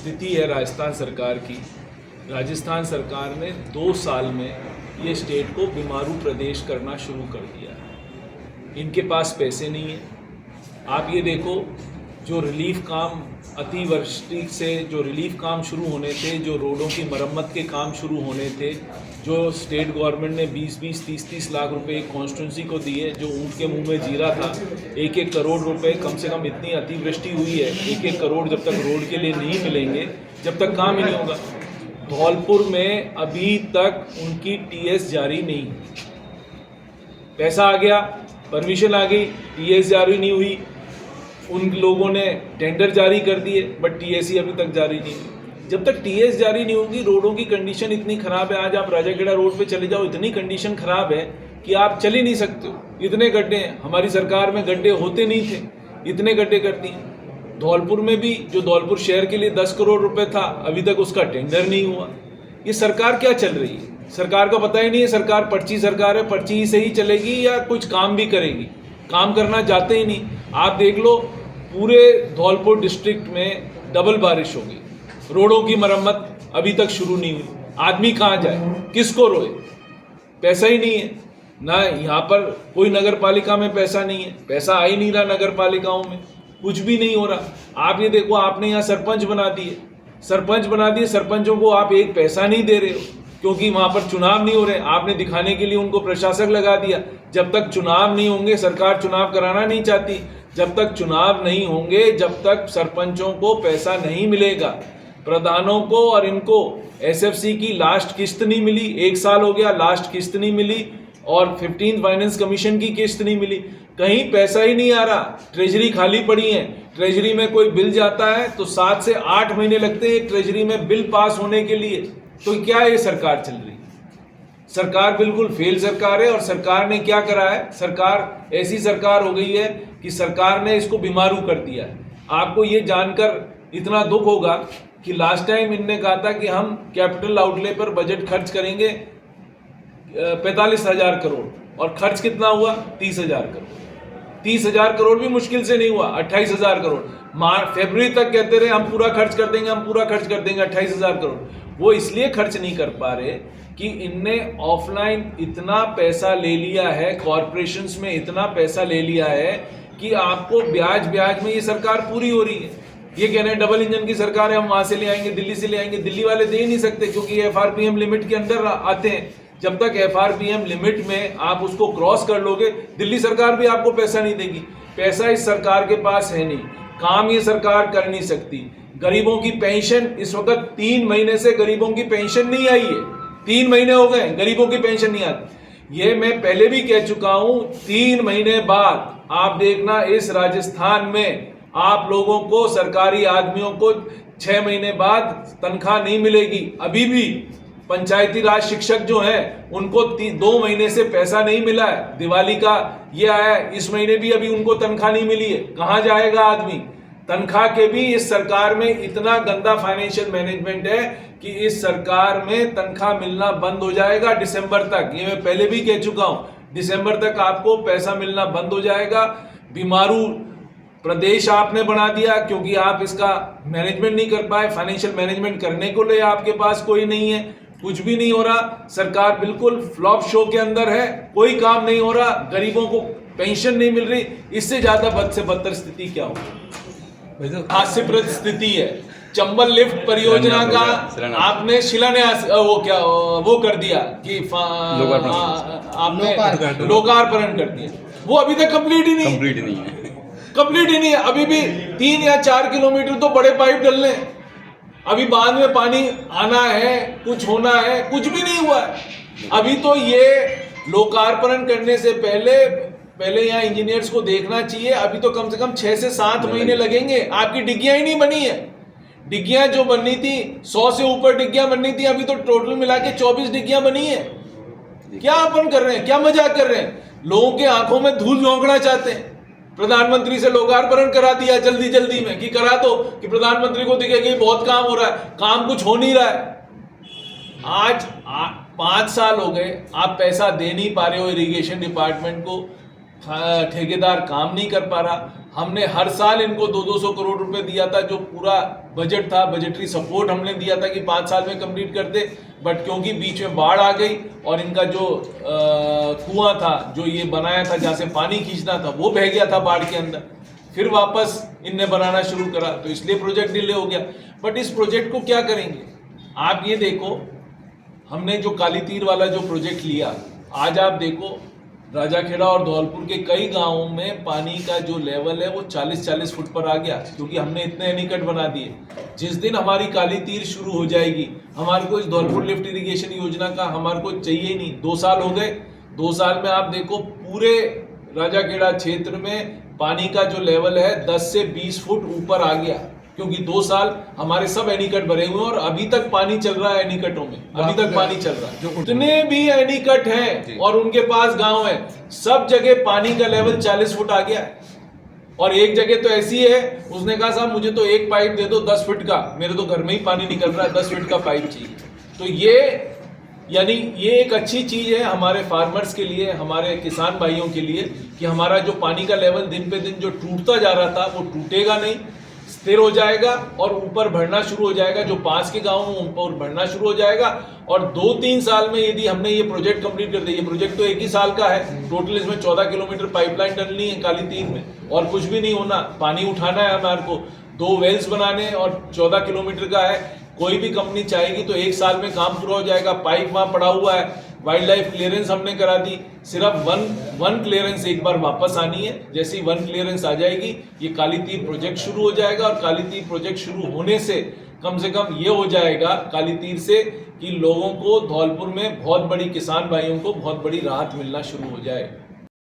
स्थिति है राजस्थान सरकार की। राजस्थान सरकार ने 2 साल में ये स्टेट को बीमारू प्रदेश करना शुरू कर दिया है। इनके पास पैसे नहीं है। आप ये देखो, जो रिलीफ काम अतिवृष्टि से जो रिलीफ काम शुरू होने थे, जो रोडों की मरम्मत के काम शुरू होने थे, जो स्टेट गवर्नमेंट ने 20-20, 30-30 लाख रुपए एक कॉन्स्टिट्यूंसी को दिए, जो ऊँट के मुंह में जीरा था, 1-1 करोड़ रुपए कम से कम इतनी अतिवृष्टि हुई है, 1-1 करोड़ जब तक रोड के लिए नहीं मिलेंगे, जब तक काम ही नहीं होगा। धौलपुर में अभी तक उनकी टीएस जारी नहीं, पैसा आ गया, परमिशन आ गई, टीएस जारी नहीं हुई। उन लोगों ने टेंडर जारी कर दिए, बट टीएस ही अभी तक जारी नहीं हुई। जब तक टीएस जारी नहीं होगी, रोडों की कंडीशन इतनी ख़राब है। आज आप राजाखेड़ा रोड पे चले जाओ, इतनी कंडीशन ख़राब है कि आप चल ही नहीं सकते हो, इतने गड्ढे हैं। हमारी सरकार में गड्ढे होते नहीं थे, इतने गड्ढे करती हैं। धौलपुर में भी जो धौलपुर शहर के लिए 10 करोड़ रुपए था, अभी तक उसका टेंडर नहीं हुआ। ये सरकार क्या चल रही है? सरकार का पता ही नहीं है। सरकार पर्ची सरकार है, पर्ची से ही चलेगी या कुछ काम भी करेगी? काम करना चाहते ही नहीं। आप देख लो, पूरे धौलपुर डिस्ट्रिक्ट में डबल बारिश हो गई, रोडों की मरम्मत अभी तक शुरू नहीं हुई। आदमी कहाँ जाए, किसको रोए? पैसा ही नहीं है ना। यहाँ पर कोई नगर पालिका में पैसा नहीं है, पैसा आ ही नहीं रहा नगर पालिकाओं में, कुछ भी नहीं हो रहा। आप ये देखो, आपने यहाँ सरपंच बना दिए, सरपंचों को आप एक पैसा नहीं दे रहे हो, क्योंकि वहाँ पर चुनाव नहीं हो रहे। आपने दिखाने के लिए उनको प्रशासक लगा दिया। जब तक चुनाव नहीं होंगे, सरकार चुनाव कराना नहीं चाहती, जब तक चुनाव नहीं होंगे, जब तक सरपंचों को पैसा नहीं मिलेगा। प्रधानों को और इनको एसएफसी की लास्ट किस्त नहीं मिली, 1 साल हो गया, लास्ट किस्त नहीं मिली, और 15th फाइनेंस कमीशन की किस्त नहीं मिली। कहीं पैसा ही नहीं आ रहा, ट्रेजरी खाली पड़ी है। ट्रेजरी में कोई बिल जाता है तो 7 से 8 महीने लगते हैं ट्रेजरी में बिल पास होने के लिए। तो क्या ये सरकार चल रही है? सरकार बिल्कुल फेल सरकार है। और सरकार ने क्या करा है? सरकार ऐसी सरकार हो गई है कि सरकार ने इसको बीमारू कर दिया है। आपको ये जानकर इतना दुख होगा कि लास्ट टाइम इनने कहा था कि हम कैपिटल आउटले पर बजट खर्च करेंगे 45,000 करोड़, और खर्च कितना हुआ? 30,000 करोड़। 30,000 करोड़ भी मुश्किल से नहीं हुआ, 28,000 करोड़। फरवरी तक कहते रहे हम पूरा खर्च कर देंगे, हम पूरा खर्च कर देंगे, 28,000 करोड़। वो इसलिए खर्च नहीं कर पा रहे कि इनने ऑफलाइन इतना पैसा ले लिया है, कॉरपोरेशंस में इतना पैसा ले लिया है कि आपको ब्याज में ये सरकार पूरी हो रही है। ये कह रहे हैं डबल इंजन की सरकार है, हम वहां से ले आएंगे, दिल्ली से ले आएंगे। दिल्ली वाले दे ही नहीं सकते, क्योंकि एफआरपीएम लिमिट के अंदर आते हैं। जब तक एफआरपीएम लिमिट में आप उसको क्रॉस कर लोगे, दिल्ली सरकार भी आपको पैसा नहीं देगी। पैसा इस सरकार के पास है नहीं, काम ये सरकार कर नहीं सकती। गरीबों की पेंशन इस वक्त 3 महीने से गरीबों की पेंशन नहीं आई है। 3 महीने हो गए, गरीबों की पेंशन नहीं आती। ये मैं पहले भी कह चुका हूं, 3 महीने बाद आप देखना, इस राजस्थान में आप लोगों को, सरकारी आदमियों को 6 महीने बाद तनख्वाह नहीं मिलेगी। अभी भी पंचायती राज शिक्षक जो हैं, उनको 2 महीने से पैसा नहीं मिला है। दिवाली का ये आया है, इस महीने भी अभी उनको तनख्वाह नहीं मिली है। कहाँ जाएगा आदमी? तनख्वाह के भी इस सरकार में इतना गंदा फाइनेंशियल मैनेजमेंट है कि इस सरकार में तनख्वाह मिलना बंद हो जाएगा दिसंबर तक। ये मैं पहले भी कह चुका हूं, दिसंबर तक आपको पैसा मिलना बंद हो जाएगा। बीमारू प्रदेश आपने बना दिया, क्योंकि आप इसका मैनेजमेंट नहीं कर पाए। फाइनेंशियल मैनेजमेंट करने को लिए आपके पास कोई नहीं है, कुछ भी नहीं हो रहा। सरकार बिल्कुल फ्लॉप शो के अंदर है, कोई काम नहीं हो रहा, गरीबों को पेंशन नहीं मिल रही। इससे ज्यादा बद से बदतर स्थिति क्या होगी? हास्यप्रद स्थिति है। चंबल लिफ्ट परियोजना का आपने शिलान्यास वो कर दिया कि आपने लोकार्पण कर दिया, वो अभी तक कंप्लीट ही नहीं है। अभी भी 3 या 4 किलोमीटर तो बड़े पाइप डलने, अभी बांध में पानी आना है, कुछ होना है, कुछ भी नहीं हुआ है। अभी तो ये लोकार्पण करने से पहले यहाँ इंजीनियर्स को देखना चाहिए। अभी तो कम से कम 6 से 7 महीने लगेंगे। आपकी डिग्गियां ही नहीं बनी है। डिग्गियां जो बननी थी, 100 से ऊपर डिग्गियां बननी थी, अभी तो टोटल मिला के 24 डिग्गियां बनी है। क्या अपन कर रहे हैं? क्या मजाक कर रहे हैं? लोगों के आंखों में धूल झोंकना चाहते हैं। प्रधानमंत्री से लोकार्पण करा दिया जल्दी में कि करा दो, कि प्रधानमंत्री को दिखे कि बहुत काम हो रहा है, काम कुछ हो नहीं रहा है। आज 5 साल हो गए, आप पैसा दे नहीं पा रहे हो इरिगेशन डिपार्टमेंट को, ठेकेदार काम नहीं कर पा रहा। हमने हर साल इनको 200 करोड़ रुपए दिया था, जो पूरा बजट था, बजटरी सपोर्ट हमने दिया था कि 5 साल में कंप्लीट करते, बट क्योंकि बीच में बाढ़ आ गई और इनका जो कुआं था, जो ये बनाया था जहाँ से पानी खींचना था, वो बह गया था बाढ़ के अंदर, फिर वापस इनने बनाना शुरू करा, तो इसलिए प्रोजेक्ट डिले हो गया। बट इस प्रोजेक्ट को क्या करेंगे आप ये देखो, हमने जो काली तीर वाला जो प्रोजेक्ट लिया, आज आप देखो राजाखेड़ा और धौलपुर के कई गांवों में पानी का जो लेवल है वो 40-40 फुट पर आ गया, क्योंकि हमने इतने एनीकट बना दिए। जिस दिन हमारी काली तीर शुरू हो जाएगी, हमारे को इस धौलपुर लिफ्ट इरिगेशन योजना का हमारे को चाहिए ही नहीं। 2 साल हो गए, 2 साल में आप देखो पूरे राजाखेड़ा क्षेत्र में पानी का जो लेवल है 10 से 20 फुट ऊपर आ गया, क्योंकि 2 साल हमारे सब एनीकट भरे हुए हैं और अभी तक पानी चल रहा है एनीकटों में, अभी तक पानी चल रहा है। जितने भी एनीकट हैं और उनके पास गांव है, सब जगह पानी का लेवल 40 फुट आ गया है। और एक जगह तो ऐसी है, उसने कहा साहब मुझे तो एक पाइप दे दो 10 फुट का, मेरे तो घर में ही पानी निकल रहा है, 10 फुट का पाइप चाहिए। तो ये एक अच्छी चीज है हमारे फार्मर्स के लिए, हमारे किसान भाइयों के लिए, कि हमारा जो पानी का लेवल दिन पे दिन जो टूटता जा रहा था वो टूटेगा नहीं, स्थिर हो जाएगा और ऊपर बढ़ना शुरू हो जाएगा। जो पास के गांव में ऊपर बढ़ना शुरू हो जाएगा और 2-3 साल में यदि हमने ये प्रोजेक्ट कंप्लीट कर दिया, ये प्रोजेक्ट तो 1 ही साल का है, टोटल इसमें 14 किलोमीटर पाइपलाइन डलनी है काली तीर में, और कुछ भी नहीं होना, पानी उठाना है हमारे को, 2 वेल्स बनाने और 14 किलोमीटर का है। कोई भी कंपनी चाहेगी तो 1 साल में काम पूरा हो जाएगा। पाइप वहां पड़ा हुआ है, वाइल्ड लाइफ क्लियरेंस हमने करा दी, सिर्फ वन क्लियरेंस एक बार वापस आनी है। जैसे ही 1 क्लियरेंस आ जाएगी ये काली तीर प्रोजेक्ट शुरू हो जाएगा, और काली तीर प्रोजेक्ट शुरू होने से कम ये हो जाएगा काली तीर से कि लोगों को धौलपुर में बहुत बड़ी, किसान भाइयों को बहुत बड़ी राहत मिलना शुरू हो जाएगा।